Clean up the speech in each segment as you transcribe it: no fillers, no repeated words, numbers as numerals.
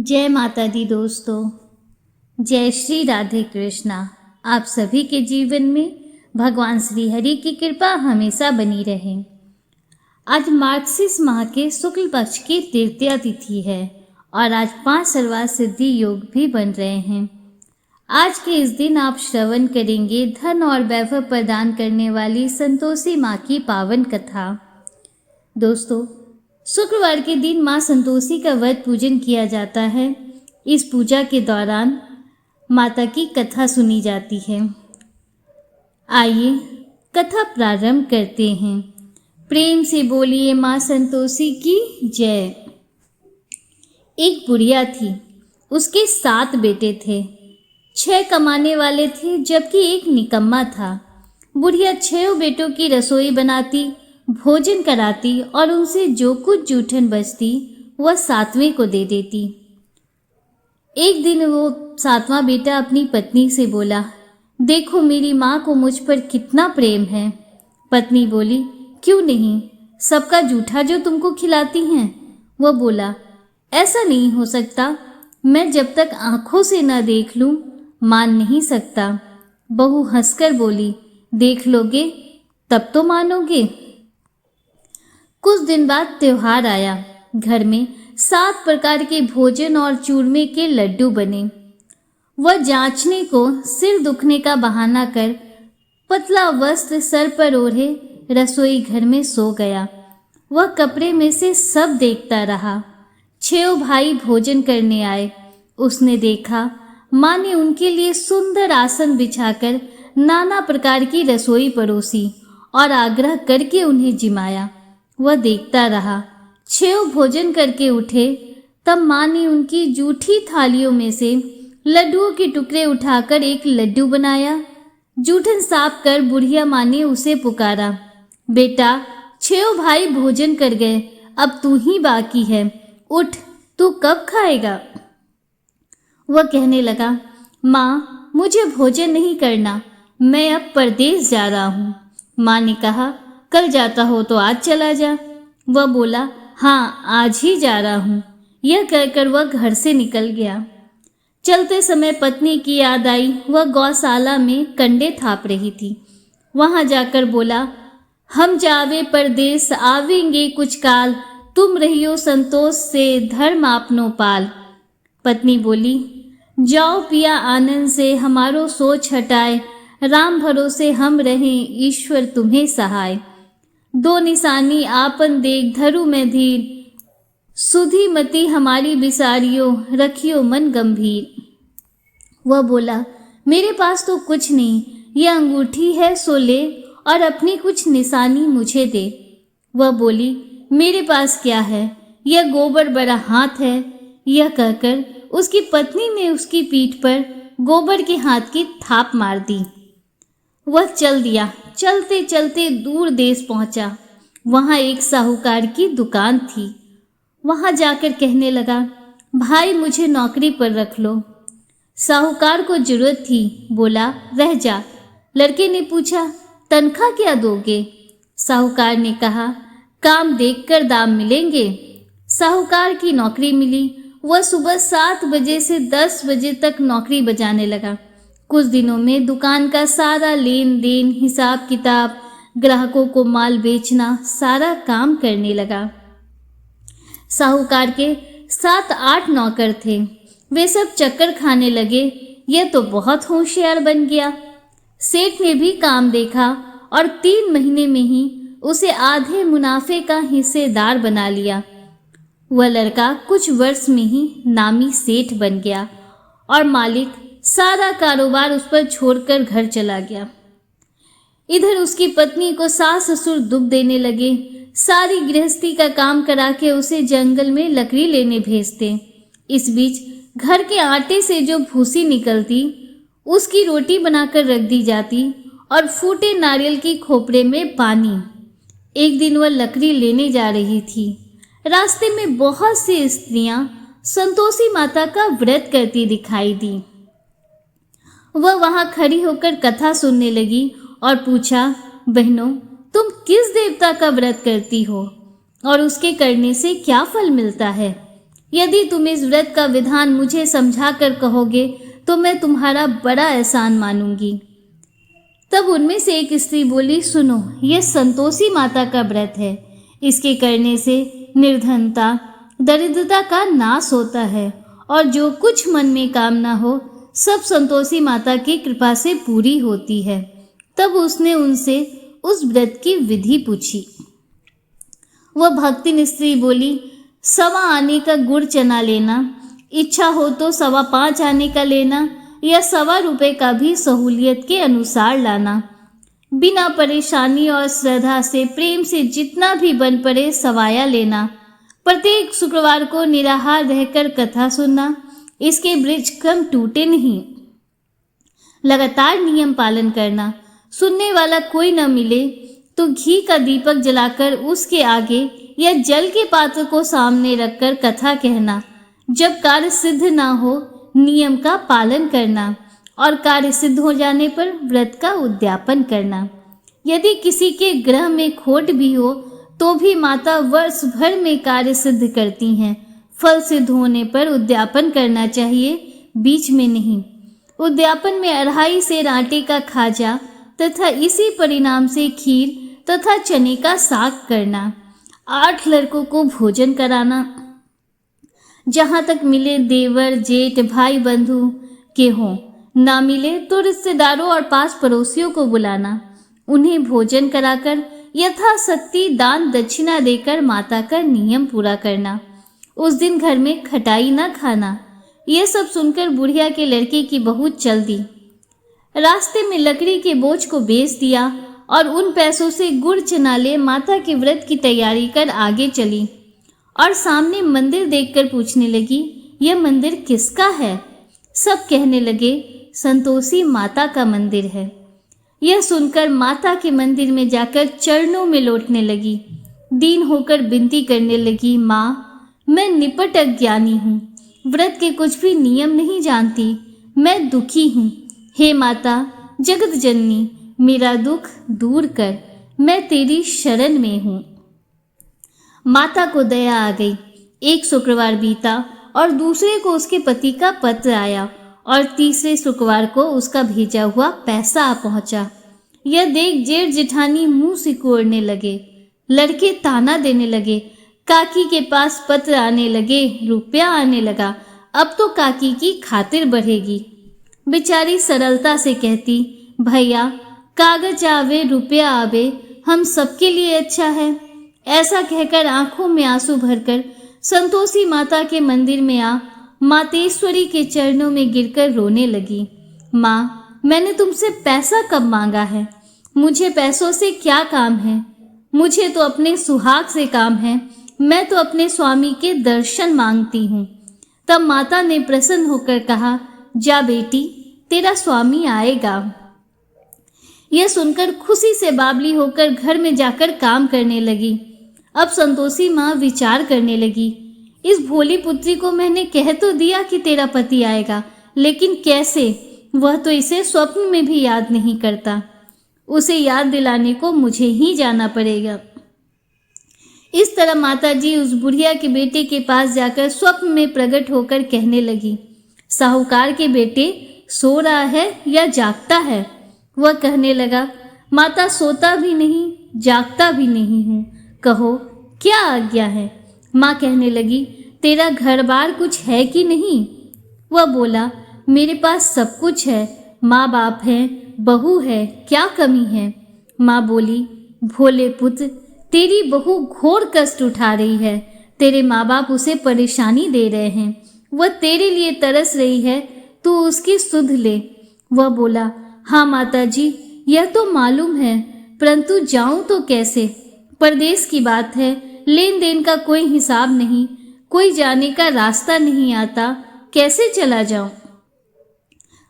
जय माता दी दोस्तों, जय श्री राधे कृष्णा। आप सभी के जीवन में भगवान श्री हरि की कृपा हमेशा बनी रहे। आज मार्गशीर्ष माह के शुक्ल पक्ष की तृतीया तिथि है और आज 5 सर्वार्थ सिद्धि योग भी बन रहे हैं। आज के इस दिन आप श्रवण करेंगे धन और वैभव प्रदान करने वाली संतोषी माँ की पावन कथा। दोस्तों, शुक्रवार के दिन माँ संतोषी का व्रत पूजन किया जाता है। इस पूजा के दौरान माता की कथा सुनी जाती है। आइए कथा प्रारंभ करते हैं। प्रेम से बोलिए माँ संतोषी की जय। एक बुढ़िया थी, उसके 7 बेटे थे। 6 कमाने वाले थे जबकि एक निकम्मा था। बुढ़िया 6 बेटों की रसोई बनाती, भोजन कराती और उनसे जो कुछ जूठन बचती वह 7वें को दे देती। एक दिन वो 7वां बेटा अपनी पत्नी से बोला, देखो मेरी माँ को मुझ पर कितना प्रेम है। पत्नी बोली, क्यों नहीं, सबका जूठा जो तुमको खिलाती हैं। वह बोला, ऐसा नहीं हो सकता, मैं जब तक आंखों से न देख लूं मान नहीं सकता। बहू हंसकर बोली, देख लोगे तब तो मानोगे। कुछ दिन बाद त्योहार आया। घर में 7 प्रकार के भोजन और चूरमे के लड्डू बने। वह जांचने को सिर दुखने का बहाना कर पतला वस्त्र सर पर ओढ़े रसोई घर में सो गया। वह कपड़े में से सब देखता रहा। 6 भाई भोजन करने आए। उसने देखा माँ ने उनके लिए सुंदर आसन बिछाकर नाना प्रकार की रसोई परोसी और आग्रह करके उन्हें जिमाया। वह देखता रहा। 6 भोजन करके उठे तब माँ ने उनकी जूठी थालियों में से लड्डुओं के टुकड़े उठाकर एक लड्डू बनाया। जूठन साफ कर बुढ़िया माँ ने उसे पुकारा, बेटा 6 भाई भोजन कर गए, अब तू ही बाकी है, उठ, तू कब खाएगा। वह कहने लगा, माँ मुझे भोजन नहीं करना, मैं अब परदेश जा रहा हूँ। माँ ने कहा, कल जाता हो तो आज चला जा। वह बोला, हाँ आज ही जा रहा हूँ। यह कहकर वह घर से निकल गया। चलते समय पत्नी की याद आई। वह गौशाला में कंडे थाप रही थी। वहां जाकर बोला, हम जावे परदेश आवेंगे कुछ काल, तुम रहियो संतोष से धर्म आपनो पाल। पत्नी बोली, जाओ पिया आनंद से हमारो सोच हटाए, राम भरोसे हम रहें ईश्वर तुम्हें सहाय। 2 निशानी आपन देख धरु में धीर, सुधी मति हमारी बिसारियो रखियो मन गंभीर। वह बोला, मेरे पास तो कुछ नहीं, यह अंगूठी है सो ले और अपनी कुछ निशानी मुझे दे। वह बोली, मेरे पास क्या है, यह गोबर बड़ा हाथ है। यह कहकर उसकी पत्नी ने उसकी पीठ पर गोबर के हाथ की थाप मार दी। वह चल दिया। चलते चलते दूर देश पहुंचा। वहां एक साहूकार की दुकान थी। वहां जाकर कहने लगा, भाई मुझे नौकरी पर रख लो। साहूकार को जरूरत थी, बोला, रह जा। लड़के ने पूछा, तनख्वाह क्या दोगे। साहूकार ने कहा, काम देखकर दाम मिलेंगे। साहूकार की नौकरी मिली। वह सुबह 7 बजे से 10 बजे तक नौकरी बजाने लगा। कुछ दिनों में दुकान का सारा लेन देन, हिसाब किताब, ग्राहकों को माल बेचना, सारा काम करने लगा। साहूकार के 7-8 नौकर थे। वे सब चक्कर खाने लगे। यह तो बहुत होशियार बन गया। सेठ ने भी काम देखा और 3 महीने में ही उसे आधे मुनाफे का हिस्सेदार बना लिया। वह लड़का कुछ वर्ष में ही नामी सेठ बन गया और मालिक सारा कारोबार उस पर छोड़कर घर चला गया। इधर उसकी पत्नी को सास ससुर दुख देने लगे। सारी गृहस्थी का काम करा के उसे जंगल में लकड़ी लेने भेजते। इस बीच घर के आटे से जो भूसी निकलती उसकी रोटी बनाकर रख दी जाती और फूटे नारियल की खोपड़े में पानी। एक दिन वह लकड़ी लेने जा रही थी। रास्ते में बहुत सी स्त्रियां संतोषी माता का व्रत करती दिखाई दी। वह वहां खड़ी होकर कथा सुनने लगी और पूछा, बहनों तुम किस देवता का व्रत करती हो और उसके करने से क्या फल मिलता है। यदि तुम इस व्रत का विधान मुझे समझा कर कहोगे तो मैं तुम्हारा बड़ा एहसान मानूंगी। तब उनमें से एक स्त्री बोली, सुनो, यह संतोषी माता का व्रत है। इसके करने से निर्धनता, दरिद्रता का नाश होता है और जो कुछ मन में कामना हो सब संतोषी माता की कृपा से पूरी होती है। तब उसने उनसे उस व्रत की विधि पूछी। वह भक्तिन स्त्री बोली, 1.25 आने का गुड़ चना लेना, इच्छा हो तो 5.25 आने का लेना या 1.25 रुपये का भी सहूलियत के अनुसार लाना। बिना परेशानी और श्रद्धा से प्रेम से जितना भी बन पड़े सवाया लेना। प्रत्येक शुक्रवार को निराहार रहकर कथा सुनना, इसके वृक्ष क्रम टूटे नहीं। लगातार नियम पालन करना। सुनने वाला कोई न मिले तो घी का दीपक जलाकर उसके आगे या जल के पात्र को सामने रखकर कथा कहना। जब कार्य सिद्ध ना हो नियम का पालन करना और कार्य सिद्ध हो जाने पर व्रत का उद्यापन करना। यदि किसी के ग्रह में खोट भी हो तो भी माता वर्ष भर में कार्य सिद्ध करती हैं। फल सिद्ध होने पर उद्यापन करना चाहिए, बीच में नहीं। उद्यापन में 2.5 सेर आटे का खाजा तथा इसी परिणाम से खीर तथा चने का साग करना। 8 लड़कों को भोजन कराना। जहाँ तक मिले देवर, जेठ, भाई बंधु के हों, ना मिले तो रिश्तेदारों और पास पड़ोसियों को बुलाना। उन्हें भोजन कराकर यथाशक्ति दान दक्षिणा देकर माता का नियम पूरा करना। उस दिन घर में खटाई न खाना। यह सब सुनकर बुढ़िया के लड़के की बहू चल दी। रास्ते में लकड़ी के बोझ को बेच दिया और उन पैसों से गुड़ चना ले माता के व्रत की तैयारी कर आगे चली और सामने मंदिर देखकर पूछने लगी, यह मंदिर किसका है? सब कहने लगे, संतोषी माता का मंदिर है। यह सुनकर माता के मंदिर में जाकर चरणों में लौटने लगी। दीन होकर विनती करने लगी, माँ, मैं निपट अज्ञानी हूँ, व्रत के कुछ भी नियम नहीं जानती, मैं दुखी हूँ। हे माता जगत जननी, मेरा दुख दूर कर, मैं तेरी शरण में हूँ। माता को दया आ गई। एक शुक्रवार बीता और दूसरे को उसके पति का पत्र आया और तीसरे शुक्रवार को उसका भेजा हुआ पैसा आ पहुंचा। यह देख जेठ जेठानी मुंह सिकोड़ने लगे। लड़के ताना देने लगे। काकी के पास पत्र आने लगे, रुपया आने लगा। अब तो काकी की खातिर बढ़ेगी। बेचारी सरलता से कहती, भैया कागज आवे रुपया आवे, हम सबके लिए अच्छा है। ऐसा कहकर आंखों में आंसू भरकर संतोषी माता के मंदिर में आ मातेश्वरी के चरणों में गिरकर रोने लगी। माँ, मैंने तुमसे पैसा कब मांगा है? मुझे पैसों से क्या काम है? मुझे तो अपने सुहाग से काम है। मैं तो अपने स्वामी के दर्शन मांगती हूँ। तब माता ने प्रसन्न होकर कहा, जा बेटी, तेरा स्वामी आएगा। यह सुनकर खुशी से बावली होकर घर में जाकर काम करने लगी। अब संतोषी माँ विचार करने लगी, इस भोली पुत्री को मैंने कह तो दिया कि तेरा पति आएगा, लेकिन कैसे? वह तो इसे स्वप्न में भी याद नहीं करता। उसे याद दिलाने को मुझे ही जाना पड़ेगा। इस तरह माताजी उस बुढ़िया के बेटे के पास जाकर स्वप्न में प्रकट होकर कहने लगी, साहूकार के बेटे सो रहा है या जागता है? वह कहने लगा, माता सोता भी नहीं जागता भी नहीं हूँ, कहो क्या आज्ञा है? माँ कहने लगी, तेरा घर बार कुछ है कि नहीं? वह बोला, मेरे पास सब कुछ है, माँ बाप हैं, बहू है, क्या कमी है? माँ बोली, भोले पुत्र, तेरी बहू घोर कष्ट उठा रही है। तेरे माँ बाप उसे परेशानी दे रहे हैं। वह तेरे लिए तरस रही है, तू उसकी सुध ले। वह बोला, हाँ माताजी, यह तो मालूम है, परंतु जाऊं तो कैसे? परदेश की बात है, लेन देन का कोई हिसाब नहीं, कोई जाने का रास्ता नहीं आता, कैसे चला जाऊं?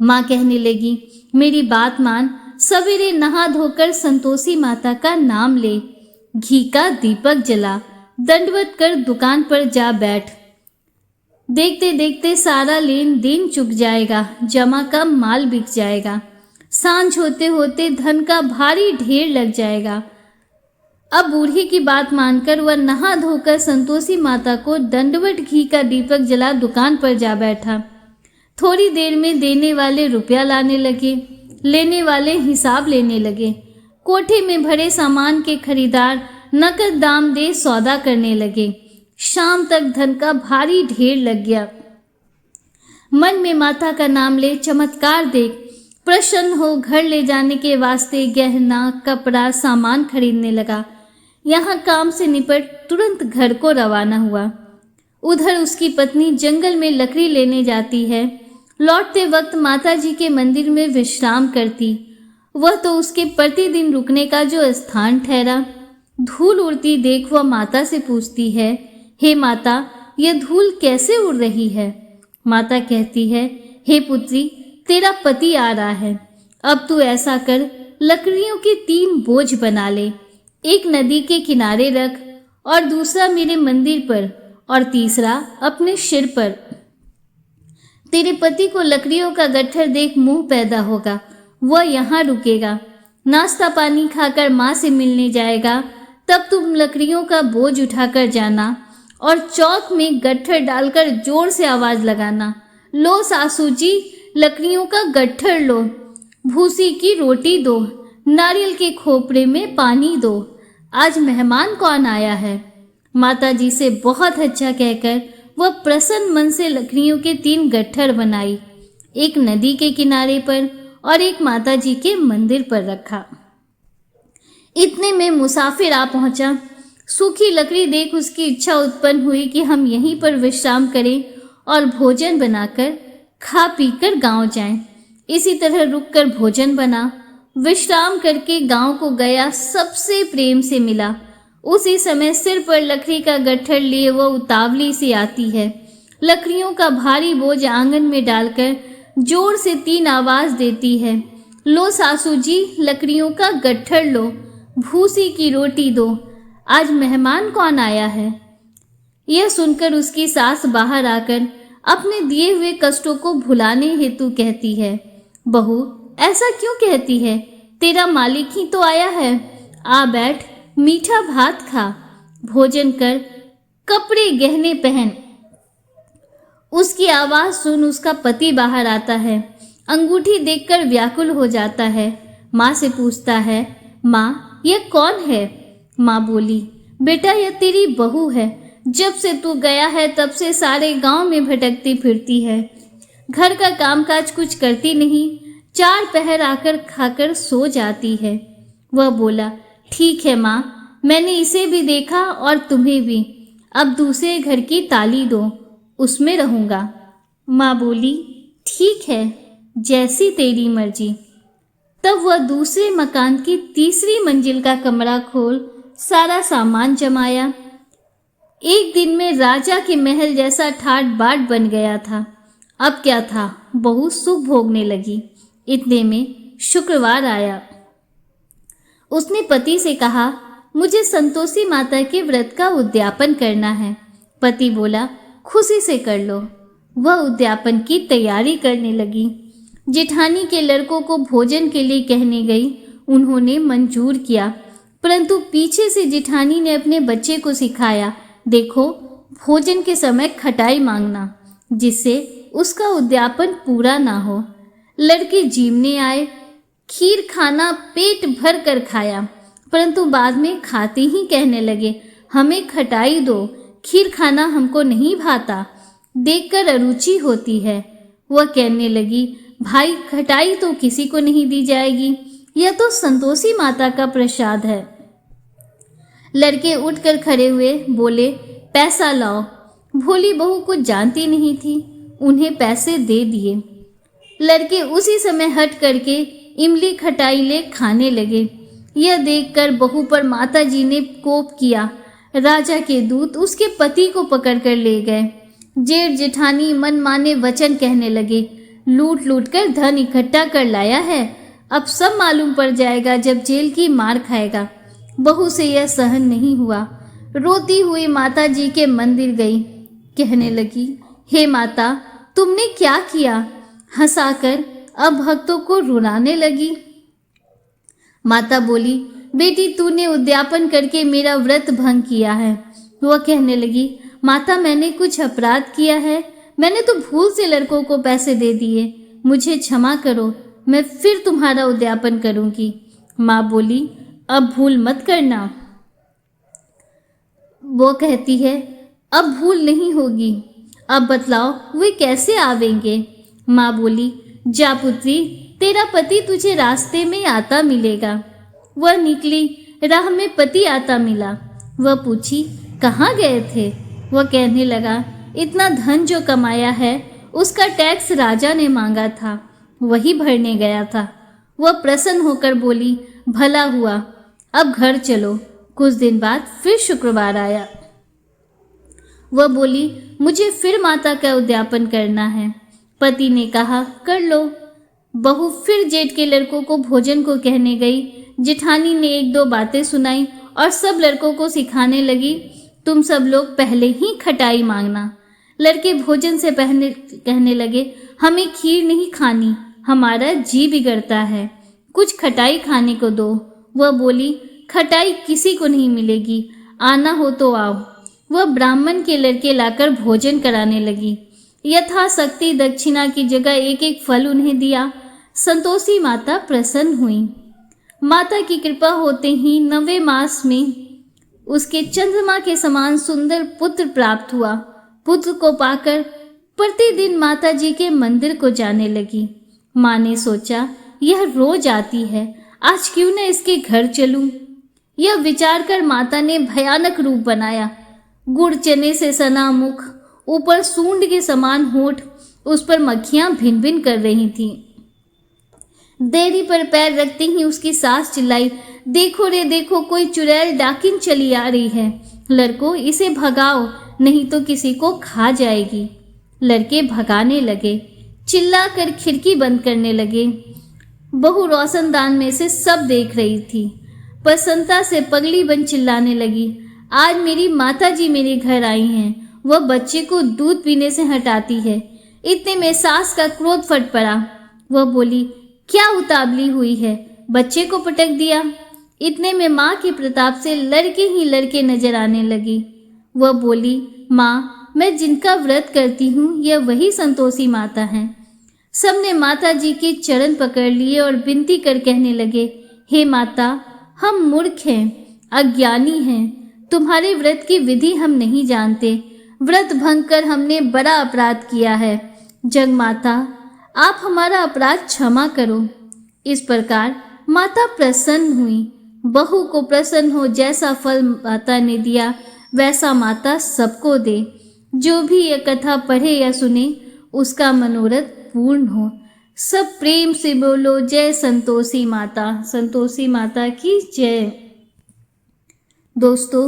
माँ कहने लगी, मेरी बात मान, सवेरे नहा धोकर संतोषी माता का नाम ले, घी का दीपक जला, दंडवत कर दुकान पर जा बैठ। देखते देखते सारा लेन देन चुक जाएगा, जमा का माल बिक जाएगा। सांझ होते होते धन का भारी ढेर लग जाएगा। अब बूढ़ी की बात मानकर वह नहा धोकर संतोषी माता को दंडवत घी का दीपक जला दुकान पर जा बैठा। थोड़ी देर में देने वाले रुपया लाने लगे, लेने वाले हिसाब लेने लगे। कोठे में भरे सामान के खरीदार नकद दाम दे सौदा करने लगे। शाम तक धन का भारी ढेर लग गया। मन में माता का नाम ले, चमत्कार देख प्रसन्न हो घर ले जाने के वास्ते गहना, कपड़ा, सामान खरीदने लगा। यहाँ काम से निपट तुरंत घर को रवाना हुआ। उधर उसकी पत्नी जंगल में लकड़ी लेने जाती है। लौटते वक्त माताजी के मंदिर में विश्राम करती। वह तो उसके प्रतिदिन रुकने का जो स्थान ठहरा। धूल उड़ती देख वह माता से पूछती है, हे माता, यह धूल कैसे उड़ रही है? माता कहती है, हे पुत्री, तेरा पति आ रहा है। अब तू ऐसा कर, लकड़ियों के 3 बोझ बना ले। एक नदी के किनारे रख और दूसरा मेरे मंदिर पर और तीसरा अपने सिर पर। तेरे पति को लकड़ियों का गट्ठर देख मोह पैदा होगा। वह यहाँ रुकेगा, नाश्ता पानी खाकर माँ से मिलने जाएगा। तब तुम लकड़ियों का बोझ उठाकर जाना और चौक में गट्ठर डालकर जोर से आवाज लगाना, लो सासू जी, लकड़ियों का गट्ठर लो, भूसी की रोटी दो, नारियल के खोपड़े में पानी दो, आज मेहमान कौन आया है। माताजी से बहुत अच्छा कहकर वह प्रसन्न मन से लकड़ियों के 3 गट्ठर बनाई। एक नदी के किनारे पर और एक माताजी के मंदिर पर रखा। इतने में मुसाफिर आ पहुंचा। सूखी लकड़ी देख उसकी इच्छा उत्पन्न हुई कि हम यहीं पर विश्राम करें और भोजन बनाकर खा पीकर गांव जाएं। इसी तरह रुककर भोजन बना। विश्राम करके गांव को गया, सबसे प्रेम से मिला। उसी समय सिर पर लकड़ी का गट्ठर लिए वो उतावली सी आती है। लकड़ियों का भारी बोझ आंगन में डालकर जोर से 3 आवाज देती है, लो सासू जी, लकड़ियों का गट्ठर लो, भूसी की रोटी दो, आज मेहमान कौन आया है। यह सुनकर उसकी सास बाहर आकर अपने दिए हुए कष्टों को भुलाने हेतु कहती है, बहू ऐसा क्यों कहती है? तेरा मालिक ही तो आया है। आ बैठ, मीठा भात खा, भोजन कर, कपड़े गहने पहन। उसकी आवाज सुन उसका पति बाहर आता है। अंगूठी देखकर व्याकुल हो जाता है। माँ से पूछता है, माँ यह कौन है? माँ बोली, बेटा यह तेरी बहू है। जब से तू गया है तब से सारे गांव में भटकती फिरती है। घर का कामकाज कुछ करती नहीं, 4 पहर आकर खाकर सो जाती है। वह बोला, ठीक है माँ, मैंने इसे भी देखा और तुम्हें भी। अब दूसरे घर की ताली दो, उसमें रहूँगा। माँ बोली, ठीक है, जैसी तेरी मर्जी। तब वह दूसरे मकान की 3री मंजिल का कमरा खोल सारा सामान जमाया। एक दिन में राजा के महल जैसा ठाट बाट बन गया था। अब क्या था, बहू सुख भोगने लगी। इतने में शुक्रवार आया। उसने पति से कहा, मुझे संतोषी माता के व्रत का उद्यापन करना है। पति बोला, खुशी से कर लो। वह उद्यापन की तैयारी करने लगी। जेठानी के लड़कों को भोजन के लिए कहने गई। उन्होंने मंजूर किया, परंतु पीछे से जेठानी ने अपने बच्चे को सिखाया, देखो भोजन के समय खटाई मांगना, जिससे उसका उद्यापन पूरा ना हो। लड़के जीमने आए। खीर खाना पेट भर कर खाया, परंतु बाद में खाते ही कहने लगे, हमें खटाई दो, खीर खाना हमको नहीं भाता, देखकर अरुचि होती है। वह कहने लगी, भाई खटाई तो किसी को नहीं दी जाएगी, यह तो संतोषी माता का प्रसाद है। लड़के उठकर खड़े हुए, बोले, पैसा लाओ। भोली बहू कुछ जानती नहीं थी, उन्हें पैसे दे दिए। लड़के उसी समय हट करके इमली खटाई ले खाने लगे। यह देखकर बहू पर माताजी ने कोप किया। राजा के दूत उसके पति को पकड़कर ले गए। जेठ जेठानी मन माने वचन कहने लगे, लूट लूट कर धन इकट्ठा कर लाया है, अब सब मालूम पड़ जाएगा जब जेल की मार खाएगा। बहू से यह सहन नहीं हुआ। रोती हुई माताजी के मंदिर गई। कहने लगी, हे माता, तुमने क्या किया? हंसाकर अब भक्तों को रुलाने लगी। माता बोली, बेटी तूने उद्यापन करके मेरा व्रत भंग किया है। वह कहने लगी, माता मैंने कुछ अपराध किया है, मैंने तो भूल से लड़कों को पैसे दे दिए, मुझे क्षमा करो, मैं फिर तुम्हारा उद्यापन करूंगी। माँ बोली, अब भूल मत करना। वो कहती है, अब भूल नहीं होगी, अब बतलाओ वे कैसे आवेंगे। माँ बोली, जा पुत्री, तेरा पति तुझे रास्ते में आता मिलेगा। वह निकली, राह में पति आता मिला। वह पूछी, कहाँ गए थे? वह कहने लगा, इतना धन जो कमाया है उसका टैक्स राजा ने मांगा था, वही भरने गया था। वह प्रसन्न होकर बोली, भला हुआ, अब घर चलो। कुछ दिन बाद फिर शुक्रवार आया। वह बोली, मुझे फिर माता का उद्यापन करना है। पति ने कहा, कर लो। बहू फिर जेठ के लड़कों को भोजन को कहने गई। जेठानी ने एक दो बातें सुनाई और सब लड़कों को सिखाने लगी, तुम सब लोग पहले ही खटाई मांगना। लड़के भोजन से पहले कहने लगे, हमें खीर नहीं खानी, हमारा जी बिगड़ता है, कुछ खटाई खाने को दो। वह बोली, खटाई किसी को नहीं मिलेगी, आना हो तो आओ। वह ब्राह्मण के लड़के लाकर भोजन कराने लगी। यथाशक्ति दक्षिणा की जगह एक एक फल उन्हें दिया। संतोषी माता प्रसन्न हुई। माता की कृपा होते ही 9वें मास में उसके चंद्रमा के समान सुंदर पुत्र प्राप्त हुआ। पुत्र को पाकर प्रतिदिन माता जी के मंदिर को जाने लगी। माँ ने सोचा, यह रोज आती है, आज क्यों न इसके घर चलूं। यह विचार कर माता ने भयानक रूप बनाया। गुड़ चने से सना मुख, ऊपर सूंड के समान होठ, उस पर मक्खियां भिन भिन कर रही थीं। देरी पर पैर रखते ही उसकी सास चिल्लाई, देखो रे देखो, कोई चुड़ैल डाकिन चली आ रही है, लड़कों इसे भगाओ, नहीं तो किसी को खा जाएगी। लड़के भगाने लगे, चिल्ला कर खिड़की बंद करने लगे। बहू रोशनदान में से सब देख रही थी। प्रसन्नता से पगली बन चिल्लाने लगी, आज मेरी माता जी मेरे घर आई हैं, वह बच्चे को दूध पीने से हटाती है। इतने में सास का क्रोध फट पड़ा। वह बोली, क्या उतावली हुई है, बच्चे को पटक दिया। इतने में माँ के प्रताप से लड़के ही लड़के नजर आने लगी। वह बोली, माँ मैं जिनका व्रत करती हूँ यह वही संतोषी माता हैं। सबने माता जी के चरण पकड़ लिए और विनती कर कहने लगे, हे माता, हम मूर्ख हैं, अज्ञानी हैं, तुम्हारे व्रत की विधि हम नहीं जानते, व्रत भंग कर हमने बड़ा अपराध किया है, जग माता आप हमारा अपराध क्षमा करो। इस प्रकार माता प्रसन्न हुई। बहू को प्रसन्न हो, जैसा फल माता ने दिया वैसा माता सबको दे। जो भी यह कथा पढ़े या सुने उसका मनोरथ पूर्ण हो। सब प्रेम से बोलो, जय संतोषी माता। संतोषी माता की जय। दोस्तों,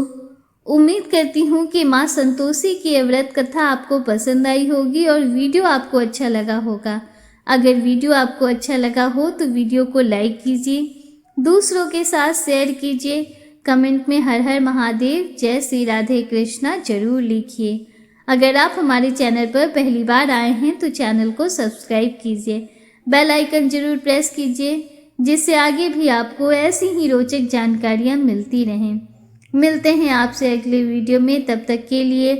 उम्मीद करती हूँ कि माँ संतोषी की व्रत कथा आपको पसंद आई होगी और वीडियो आपको अच्छा लगा होगा। अगर वीडियो आपको अच्छा लगा हो तो वीडियो को लाइक कीजिए, दूसरों के साथ शेयर कीजिए, कमेंट में हर हर महादेव, जय श्री राधे कृष्णा जरूर लिखिए। अगर आप हमारे चैनल पर पहली बार आए हैं तो चैनल को सब्सक्राइब कीजिए, बेल आइकन जरूर प्रेस कीजिए, जिससे आगे भी आपको ऐसी ही रोचक जानकारियाँ मिलती रहें। मिलते हैं आपसे अगले वीडियो में, तब तक के लिए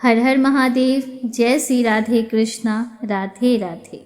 हर हर महादेव, जय श्री राधे कृष्णा, राधे राधे।